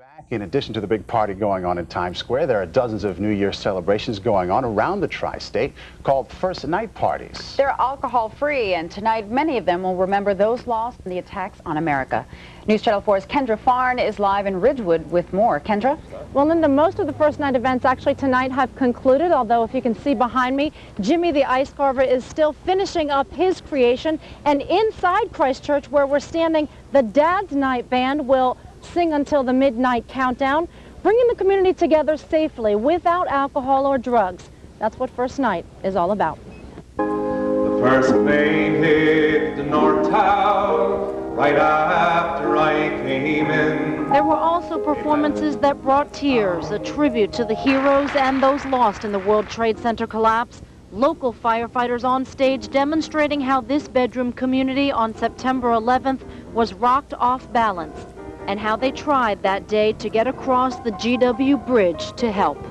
Back. In addition to the big party going on in Times Square, there are dozens of New Year's celebrations going on around the tri-state called First Night Parties. They're alcohol-free, and tonight many of them will remember those lost in the attacks on America. News Channel 4's Kendra Farn is live in Ridgewood with more. Kendra? Well, Linda, most of the First Night events actually tonight have concluded, although if you can see behind me, Jimmy the Ice Carver is still finishing up his creation. And inside Christchurch, where we're standing, the Dad's Night Band will sing until the midnight countdown, bringing the community together safely without alcohol or drugs. That's what First Night is all about. The first plane hit the North Tower right after I came in. There were also performances that brought tears, a tribute to the heroes and those lost in the World Trade Center collapse. Local firefighters on stage demonstrating how this bedroom community on September 11th was rocked off balance, and how they tried that day to get across the GW Bridge to help.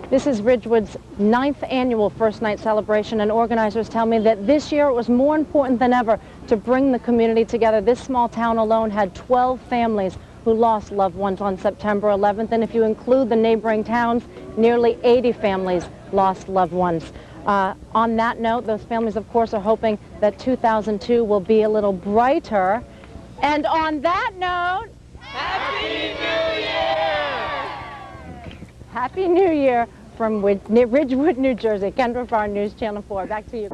This is Ridgewood's 9th annual First Night celebration, and organizers tell me that this year it was more important than ever to bring the community together. This small town alone had 12 families who lost loved ones on September 11th, and if you include the neighboring towns, nearly 80 families lost loved ones. On that note, those families, of course, are hoping that 2002 will be a little brighter. And on that note, Happy New Year! Happy New Year from Ridgewood, New Jersey. Kendra Farn, News Channel 4. Back to you.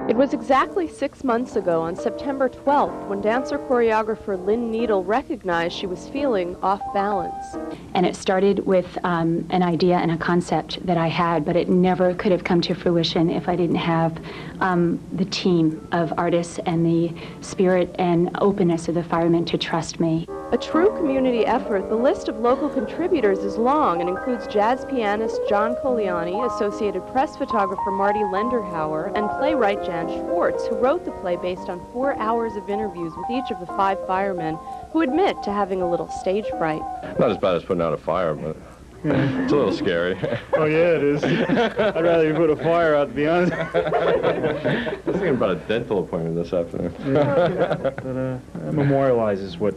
It was exactly 6 months ago, on September 12th, when dancer-choreographer Lynn recognized she was feeling off balance. And it started with an idea and a concept that I had, but it never could have come to fruition if I didn't have the team of artists and the spirit and openness of the firemen to trust me. A true community effort, the list of local contributors is long and includes jazz pianist John Coliani, Associated Press photographer Marty Lenderhauer, and playwright Jan Schwartz, who wrote the play based on 4 hours of interviews with each of the 5 firemen who admit to having a little stage fright. Not as bad as putting out a fire, but it's a little scary. Oh, yeah, it is. I'd rather you put a fire out, to be honest. I was thinking about a dental appointment this afternoon. Yeah, but it memorializes what,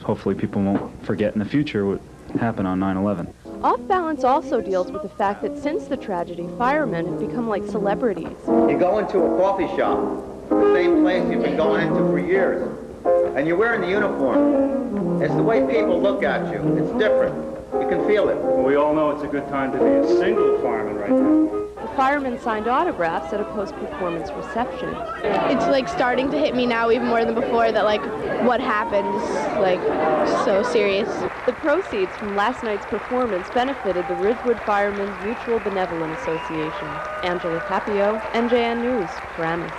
hopefully people won't forget in the future what happened on 9/11. Off Balance also deals with the fact that since the tragedy, firemen have become like celebrities. You go into a coffee shop, the same place you've been going into for years, and you're wearing the uniform. It's the way people look at you. It's different. You can feel it. Well, we all know it's a good time to be a single fireman right now. The firemen signed autographs at a post-performance reception. It's like starting to hit me now even more than before that what happened is so serious. The proceeds from last night's performance benefited the Ridgewood Firemen's Mutual Benevolent Association. Angela Capio, NJN News, Paramus.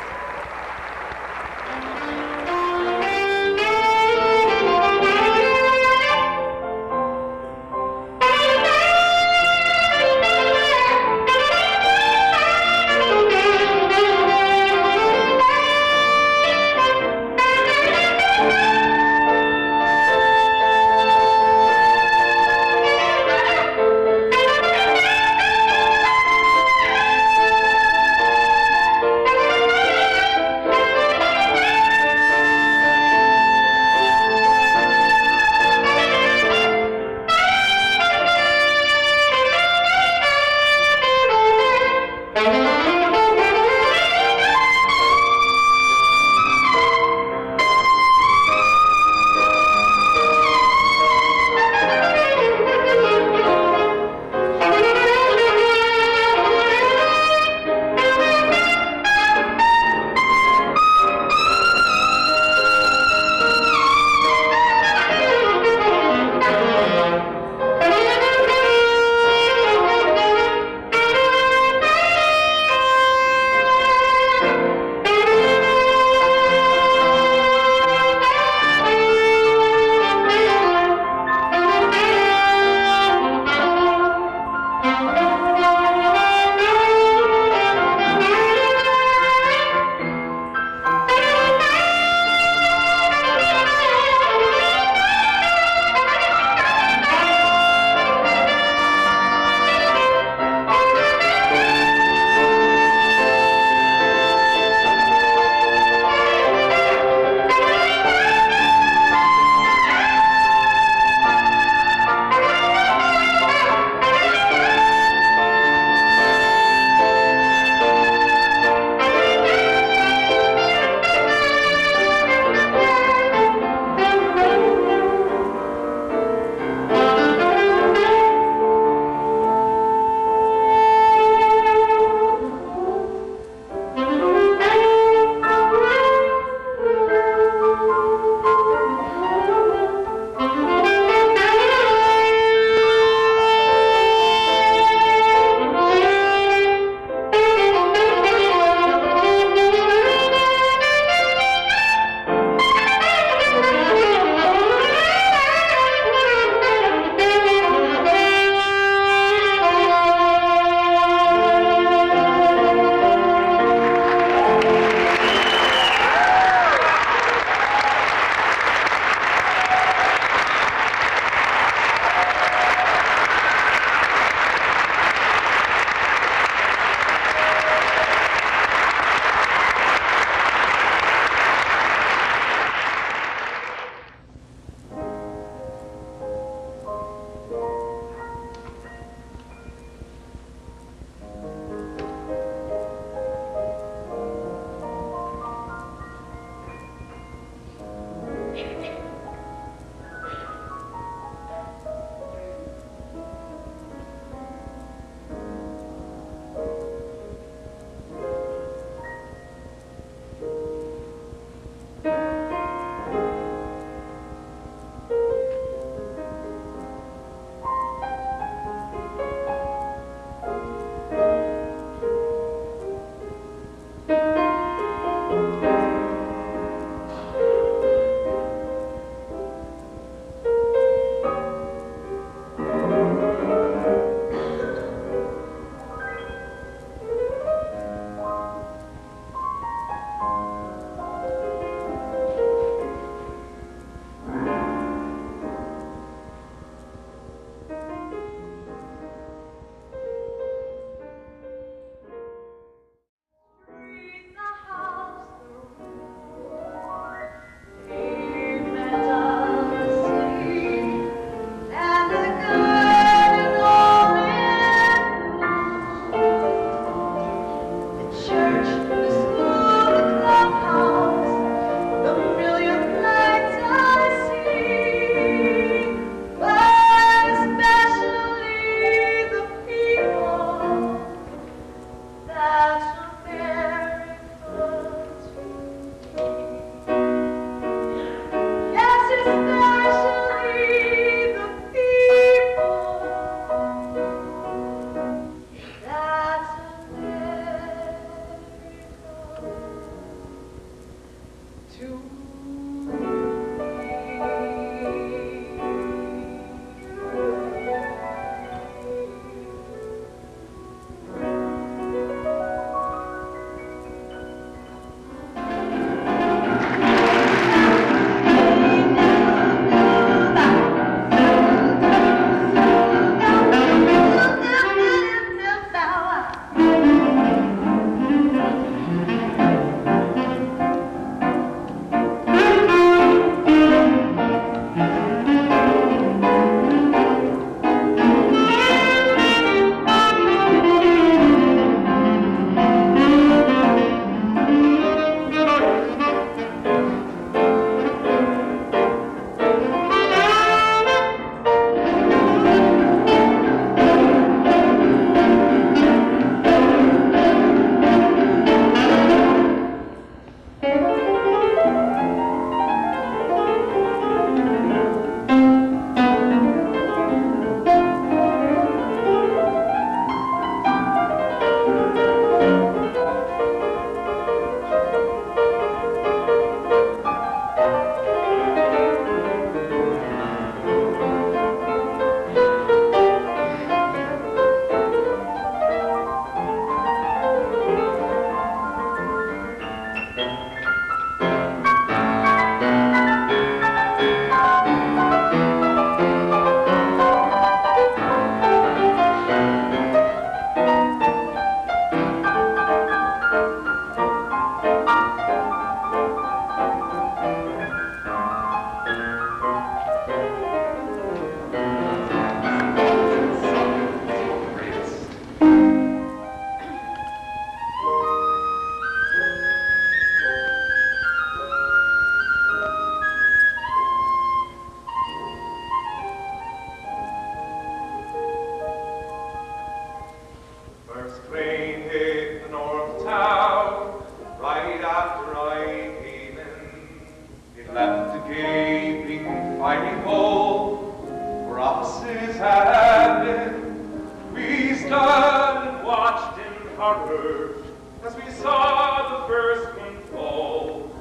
days had been, we stood and watched in horror as we saw the first one fall.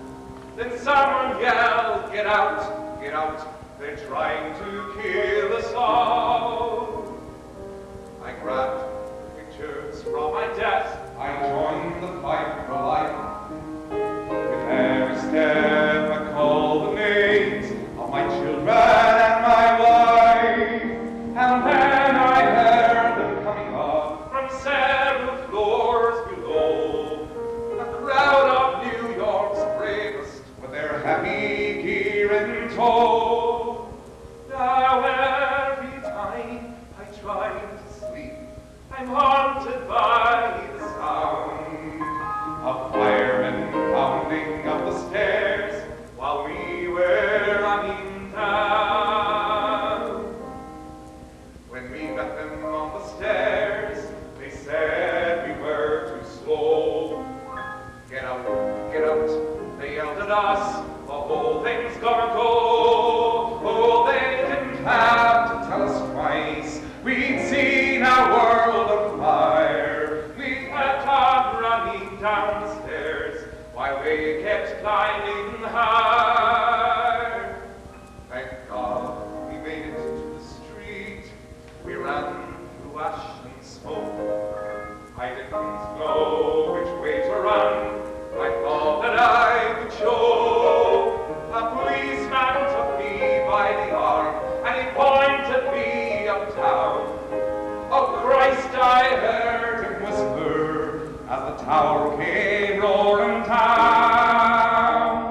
Then someone yelled, "Get out, get out, they're trying to kill us all." I grabbed the pictures from my desk, I joined the fight for life. With every step I called the names of my children and my wife. And then I heard them coming up from several floors below. A crowd of New York's bravest with their heavy gear in tow. Now every time I try to sleep, I'm haunted by the sound of firemen pounding up the stairs while we were running down. When we met them on the stairs, they said we were too slow. Get out, they yelled at us, the whole thing's gonna go. Oh, they didn't have to tell us twice, we'd seen our world on fire. We kept on running down the stairs while they kept climbing higher. Thank God we made it to the street. We ran through ash and smoke. I didn't know which way to run. I thought that I would choke. A policeman took me by the arm and he pointed me uptown. Oh Christ, I heard him whisper as the tower came roaring down.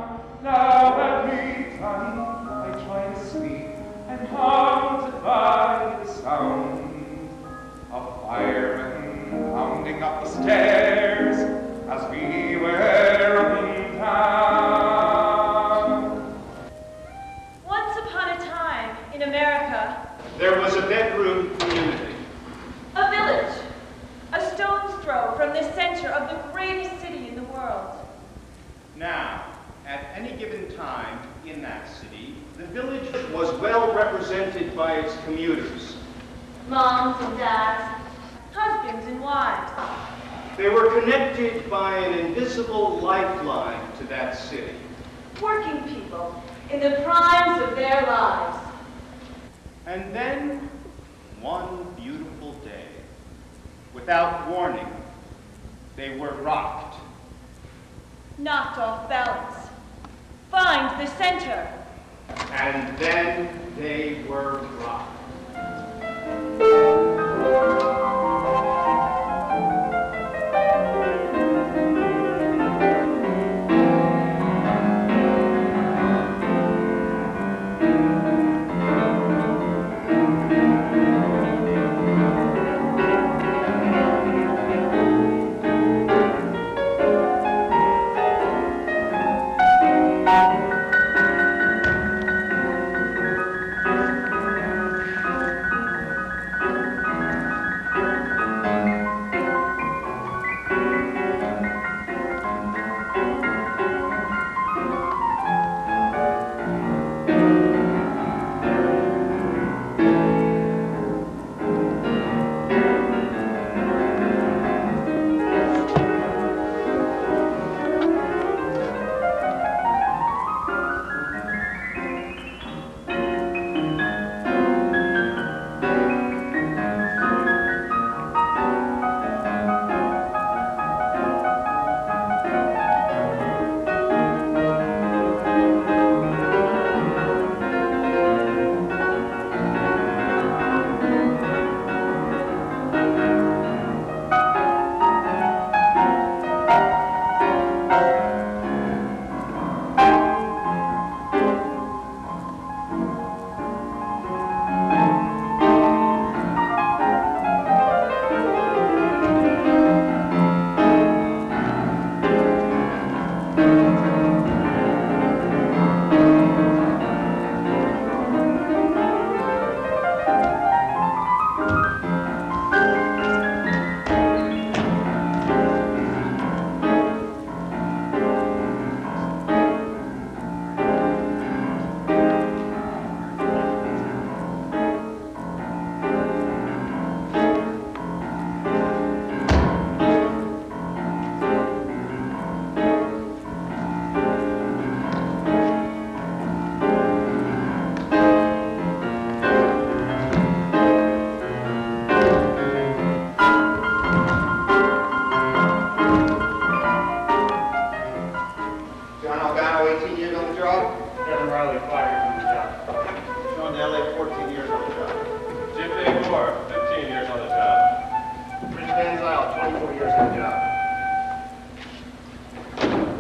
Now every time I try to sleep, I'm haunted by the sound of firemen pounding up the stairs as we were running down. Once upon a time in America, there was a bedroom community. a village, a stone's throw from the center of the greatest city in the world. Now, at any given time in that city, the village was well represented by its commuters. Moms and dads, husbands and wives. They were connected by an invisible lifeline to that city. Working people in the primes of their lives. And then, one beautiful day, without warning, they were rocked. Knocked off balance. Find the center. And then they were rocked.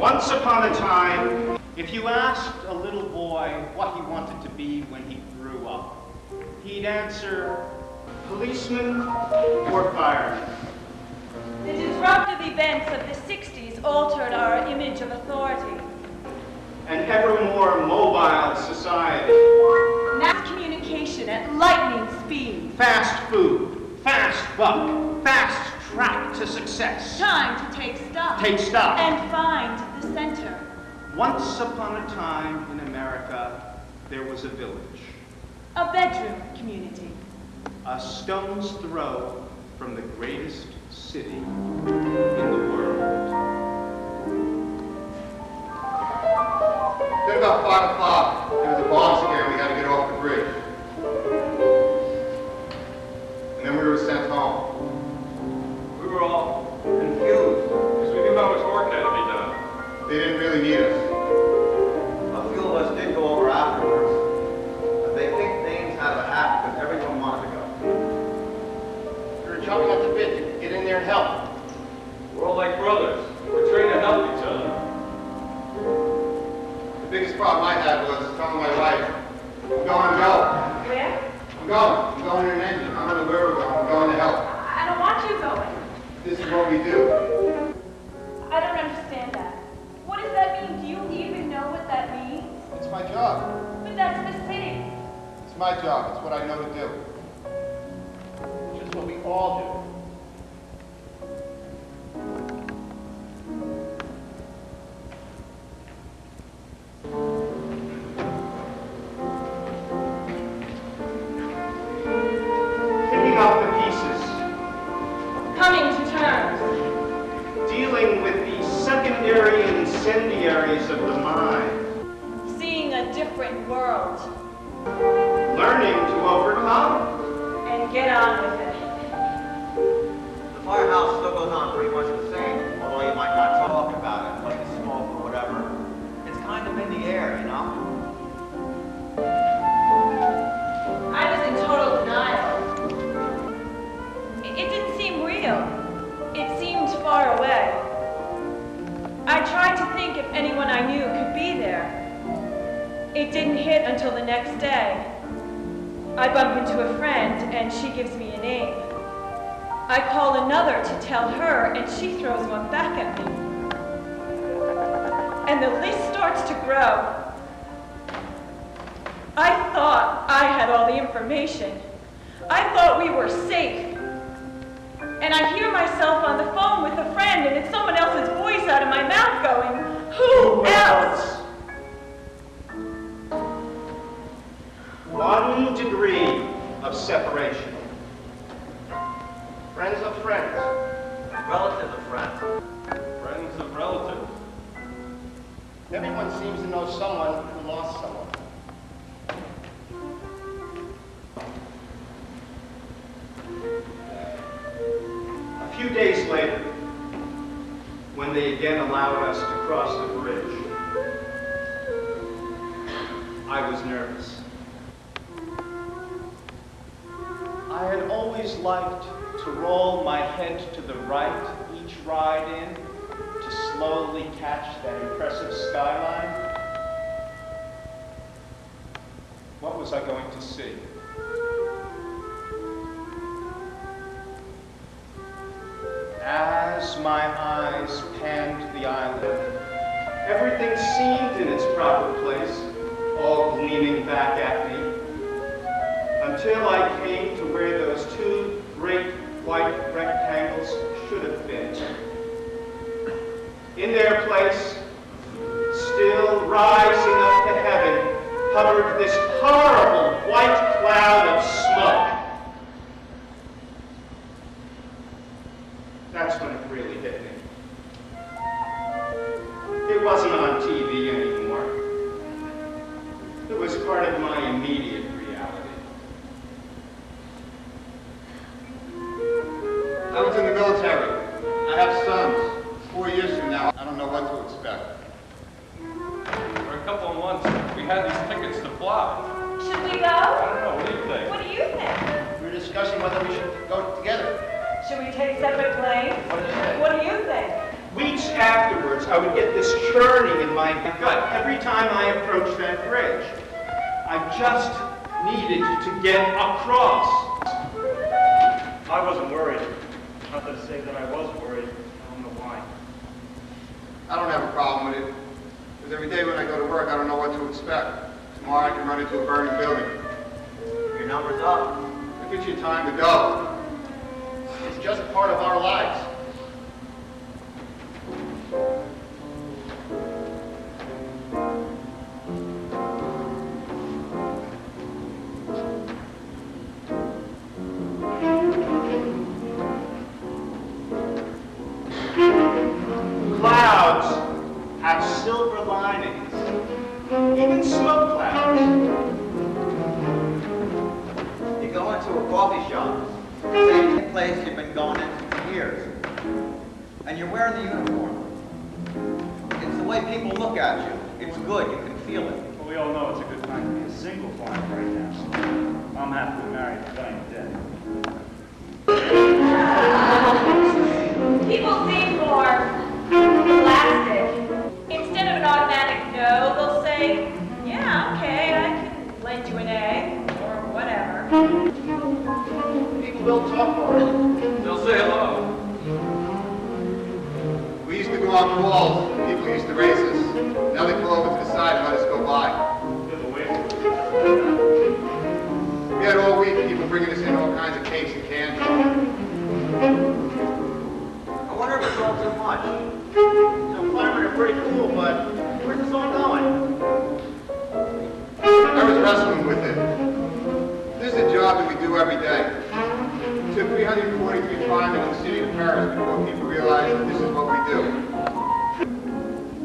Once upon a time, if you asked a little boy what he wanted to be when he grew up, he'd answer, policeman or fireman. The disruptive events of the 60s altered our image of authority. An ever more mobile society. Mass communication at lightning speed. Fast food, fast buck, fast track to success. Time to take stock. Take stock. And find the center. Once upon a time in America, there was a village. A bedroom community. A stone's throw from the greatest city in the world. Then about 5 o'clock, there was a bomb scare. We had to get off the bridge. And then we were sent home. We were all confused because we knew how much work had to be done. They didn't really need us. A few of us did go over afterwards, but they picked names out of a hat because everyone wanted to go. We were jumping at the bit to get in there and help. We're all like brothers. We're trained to help each other. The biggest problem I had was telling my wife, I'm going to go. Where? I'm going in an engine. I don't know where we're going. I'm going to help. I don't want you going. This is what we do. I don't understand that. What does that mean? Do you even know what that means? It's my job. But that's the city. It's my job. It's what I know to do. It's just what we all do. Picking up the pieces. Coming to terms. Dealing with the secondary incendiaries of the mind. Seeing a different world. Learning to overcome. And get on with it. The firehouse still goes on pretty much the same, although you might not talk about it, like the smoke or whatever. It's kind of in the air, you know? I was in total denial. It didn't seem real. It seemed far away. I tried to think if anyone I knew could be there. It didn't hit until the next day. I bump into a friend and she gives me a name. I call another to tell her and she throws one back at me. And the list starts to grow. I thought I had all the information. I thought we were safe. And I hear myself on the phone with a friend and it's someone else's voice out of my mouth going, who else? 1 degree of separation. Friends of friends. Relative of friends. Friends of relatives. Everyone seems to know someone who lost someone. A few days later, when they again allowed us to cross the bridge, I was nervous. I had always liked to roll my head to the right each ride in, to slowly catch that impressive skyline. What was I going to see? As my eyes panned the island, everything seemed in its proper place, all gleaming back at me, until I came to where those 2 great white rectangles should have been. In their place, still rising up to heaven, hovered this horrible white cloud of smoke. That's when it really hit me. It wasn't on TV anymore. It was part of my immediate reality. I was in the military. I have sons. 4 years from now, I don't know what to expect. For a couple of months, we had these tickets to fly. Should we go? I don't know. What do you think? What do you think? We were discussing whether we should go together. Should we take separate planes? What do you think? What do you think? Weeks afterwards, I would get this churning in my gut every time I approached that bridge. I just needed to get across. I wasn't worried. Not to say that I was worried. I don't know why. I don't have a problem with it. Because every day when I go to work, I don't know what to expect. Tomorrow I can run into a burning building. Your number's up. It gives you time to go. It's just part of our lives. Clouds have silver linings, even smoke clouds. You go into a coffee shop, same place you've been going into for years, and you're wearing the uniform. It's the way people look at you. It's good, you can feel it. Well, we all know it's a good time to be a single flying right now. I'm happily married and dying dead. People seem more elastic. Instead of an automatic no, they'll say, yeah, okay, I can lend you an egg, or whatever. People will talk more. They'll say hello. We used to go on calls. People used to race us. Now they pull over to the side and let us go by. We had all week people bringing us in all kinds of cakes and candy. I wonder if it's all too much. So firemen are pretty cool, but where's this all going? I was wrestling with it. This is a job that we do every day. It took 343 firemen in the city of Paris before people realized that this is what we do.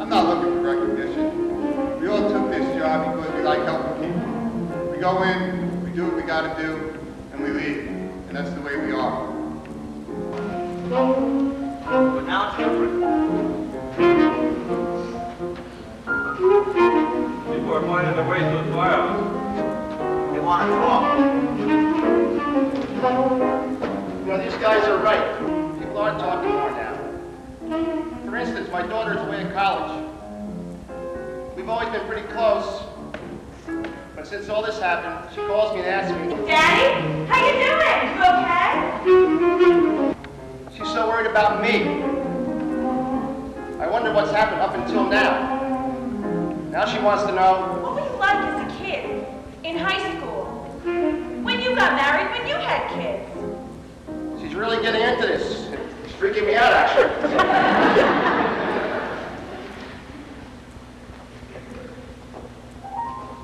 I'm not looking for recognition. We all took this job because we like helping people. We go in, we do what we got to do, and we leave. And that's the way we are. But now it's different. People are finding their way to the firehouse. They want to talk. You know, these guys are right. People are talking more now. For instance, my daughter's away in college. We've always been pretty close. But since all this happened, she calls me and asks me, Daddy, how you doing? You okay? she's so worried about me. I wonder what's happened up until now. Now she wants to know, What were you like as a kid? In high school? When you got married? When you had kids? she's really getting into this. It's freaking me out, actually.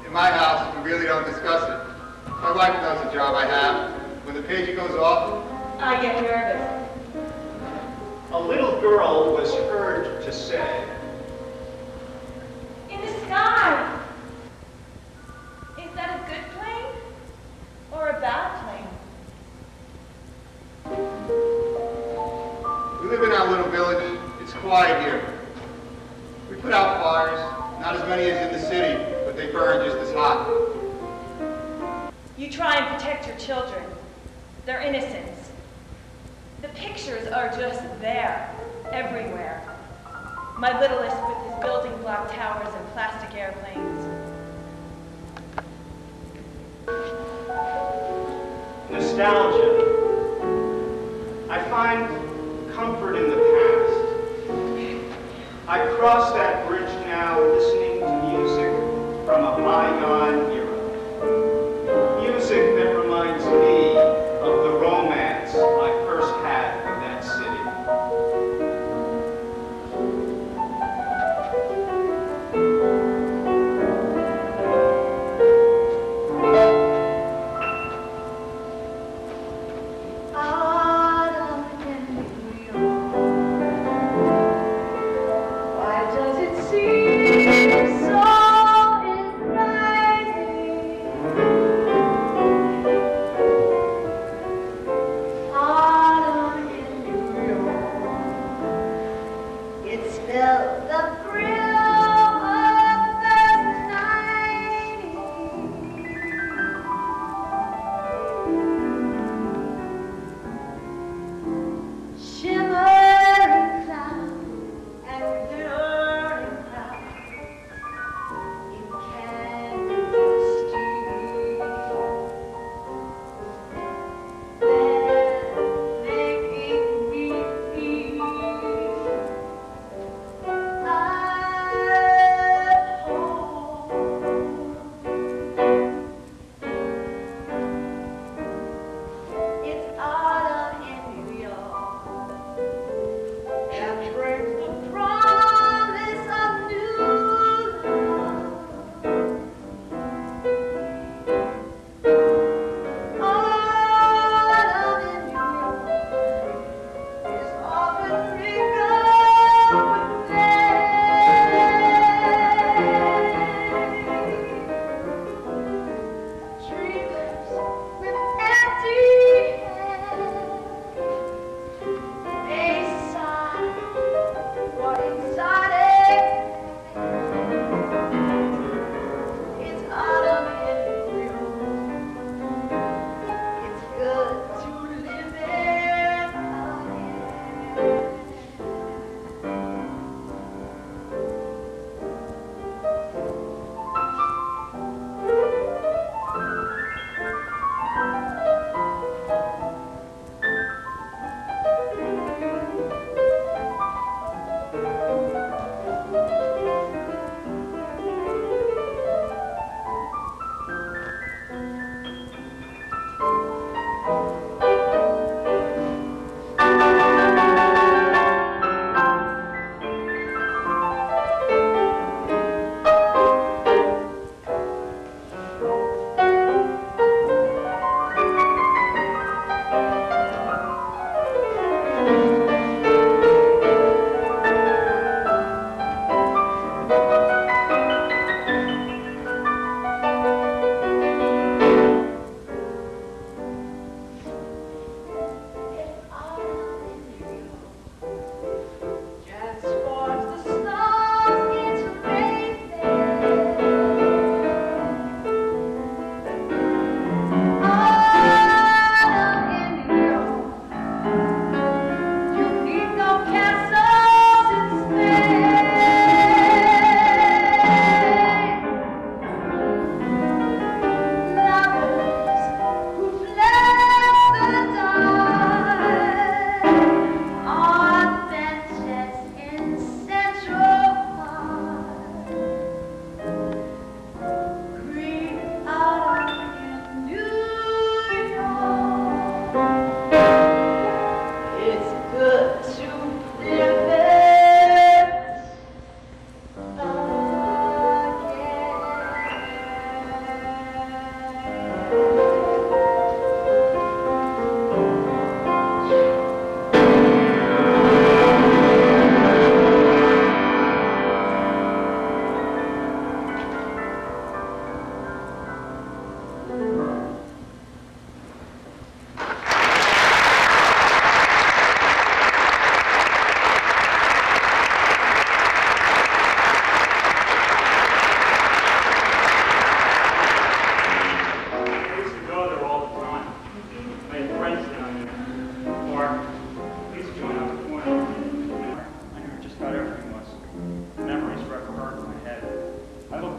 In my house, we really don't discuss it. My wife knows the job I have. When the pager goes off, I get nervous. A little girl was heard to say, In the sky. Is that a good plane? Or a bad plane? we live in our little village. It's quiet here. We put out fires, not as many as in the city, but they burn just as hot. You try and protect your children, their innocence. The pictures are just there, everywhere. My littlest with his building block towers and plastic airplanes. nostalgia. I find comfort in the past. I cross that bridge now listening to music from a bygone era. Music that reminds me of the romance I first had with that city. Shimmering cloud and glitter.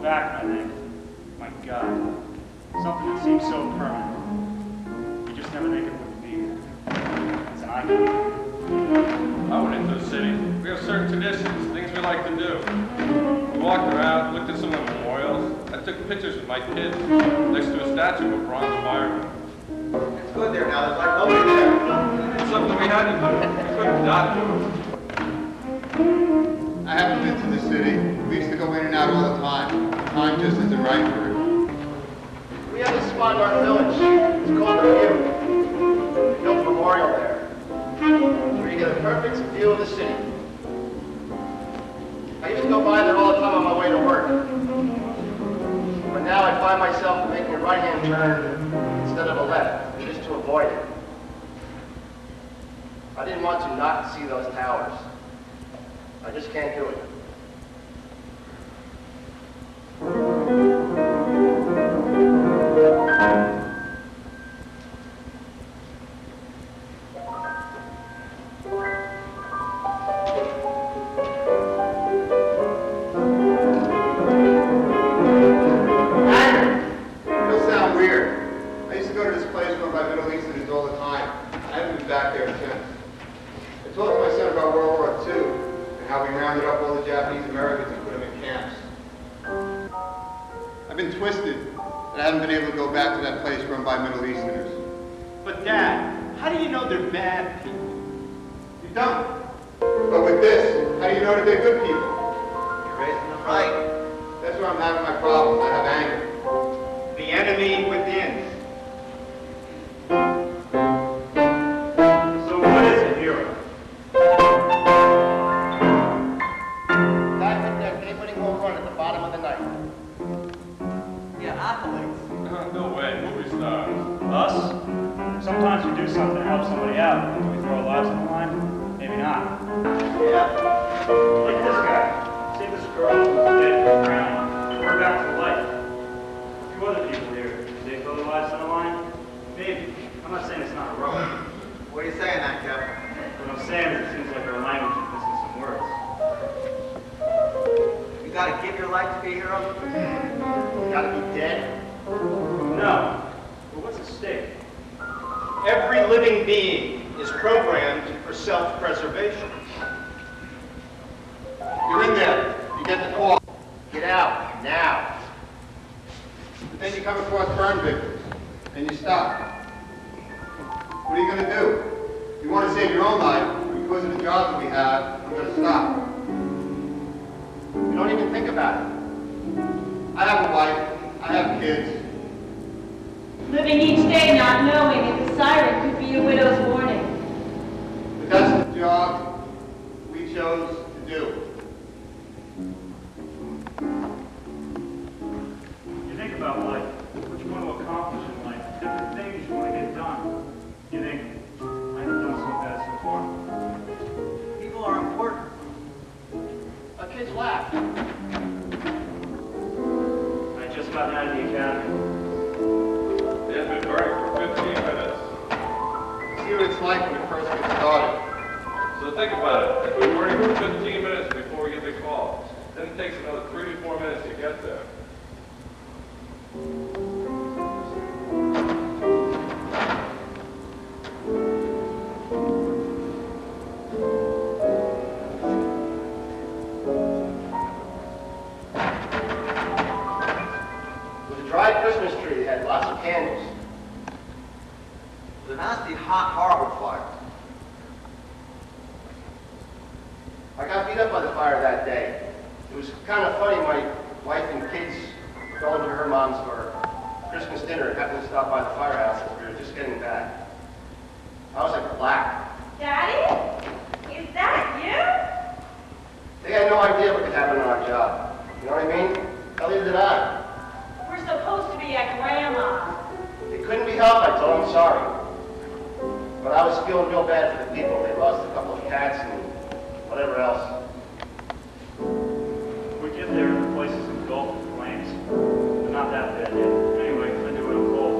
back and I think, my God, something that seems so permanent. You just never think it would be here. It's an icon. I went into the city. We have certain traditions, things we like to do. We walked around, looked at some of the memorials. I took pictures with my kids next to a statue of a bronze fireman. It's good there now. There's like nobody there. It's something we had to do. We couldn't not do it. I haven't been to the city. We used to go in and out all the time. Time just isn't right for it. We have this spot in our village. It's called the View. We built a memorial there. Where you get a perfect view of the city. I used to go by there all the time on my way to work. But now I find myself making a right-hand turn instead of a left, just to avoid it. I didn't want to not see those towers. I just can't do it. It'll sound weird. I used to go to this place run by Middle Easterners all the time. I haven't been back there since. I talked to my son about World War II and how we rounded up all the Japanese Americans and put them in camps. I've been twisted that I haven't been able to go back to that place run by Middle Easterners. But Dad, how do you know they're bad people? You don't. But with this, how do you know that they're good people? You're raising them right. That's where I'm having my problems. I have anger. The enemy within. So what is a hero? Guy hit that game-winning home run at the bottom of the ninth. Yeah, accolades. No way, movie stars. Us? Sometimes we do something to help somebody out. Do we throw our lives on the line? Maybe not. Yeah. Like this guy. Save this girl who was dead from the ground. Bring her back to life. A few other people here. Do they throw their lives on the line? Maybe. I'm not saying it's not heroic. What are you saying, that, Kevin? What I'm saying is it seems like our language is missing some words. You gotta give your life to be a hero? You gotta be dead. No. But what's at stake? Every living being is programmed for self-preservation. You're in there. You get the call. Get out, now. But then you come across burn victims, and you stop. What are you going to do? You want to save your own life, but because of the job that we have, I'm going to stop. You don't even think about it. I have a wife. I have kids. Living each day not knowing if the siren could be a widow's warning. But that's the job we chose to do. You think about life, what you want to accomplish in life, different things you want to get done. You think, I haven't done so bad so far. People are important. Our kids laugh. I just got out of the academy. They've been burning for 15 minutes. See what it's like when it first gets started. So think about it. If we're burning for 15 minutes before we get the call, then it takes another 3 to 4 minutes to get there. With a dry Christmas tree, they had lots of candles. It was a nasty, hot, horrible fire. I got beat up by the fire that day. It was kind of funny, my wife and kids going to her mom's for Christmas dinner and happened to stop by the firehouse as we were just getting back. I was like black. Daddy? Is that you? They had no idea what could happen on our job. You know what I mean? Neither did I. We're supposed to be at Grandma's. It couldn't be helped. I told them sorry. But I was feeling real bad for the people. They lost a couple of cats and whatever else. We get there and the place is engulfed in flames. They're not that bad yet. Anyway, I do what I'm told.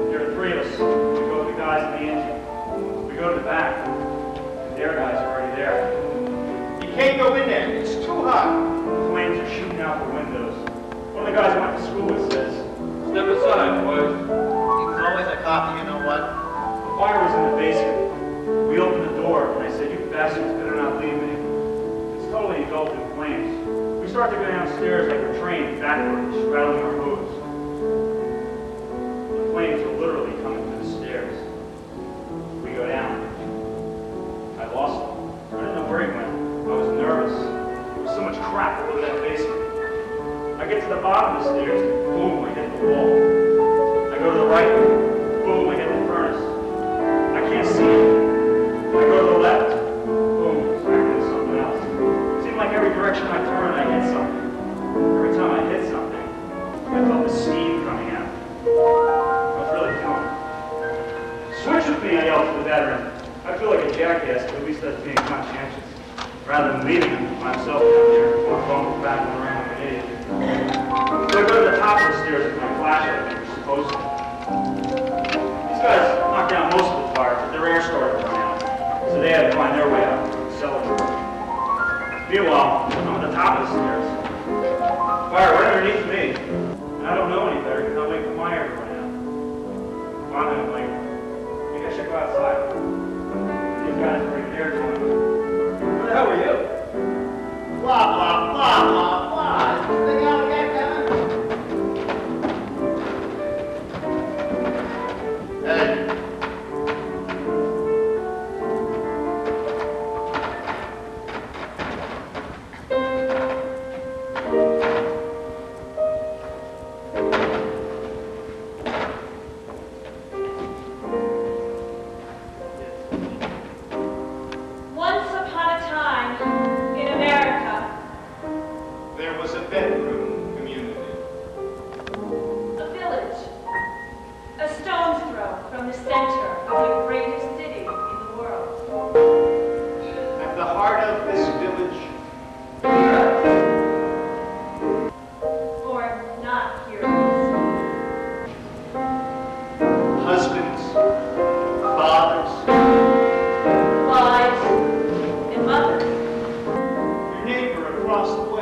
There are 3 of us. We go with the guys in the engine. We go to the back. And their guys are already there. You can't go in there. It's too hot. The flames are shooting out the windows. What engulfed in flames. We start to go downstairs like a train backwards, straddling our hooves. The flames are literally coming through the stairs. We go down. I lost him. I didn't know where he went. I was nervous. There was so much crap all over that basement. I get to the bottom of the stairs, boom, I hit the wall. I go to the right, boom, I hit the furnace. I can't see it. I go to the left, boom, smack into something else. It seemed like every direction I turned, I hit something. Every time I hit something, I felt the steam coming out. I was really feeling it. Switch with me, I yelled to the veteran. I feel like a jackass, but at least that's being conscientious. Rather than leaving him by himself down there, or fumbling back and around like an idiot. So I go to the top of the stairs with my flashlight, like you're supposed to. These guys knocked down most of the fire, but their air started to run out. So they had to find their way out through the cellar door. Meanwhile, I'm at the top of the stairs. Fire right underneath me. And I don't know any better because I'm waiting for my air to run out. Finally, I'm like, maybe I should go outside. These guys are bringing air to me. Where the hell were you? Blah, blah, blah, blah, blah. Is this thing out again, Kevin? Hey. Once upon a time, in America, There was a bedroom community. a village, a stone's throw from the center of the greatest city in the world. At the heart of this village, Or not heroes. husbands, fathers, Wives and mothers. your neighbor across the way.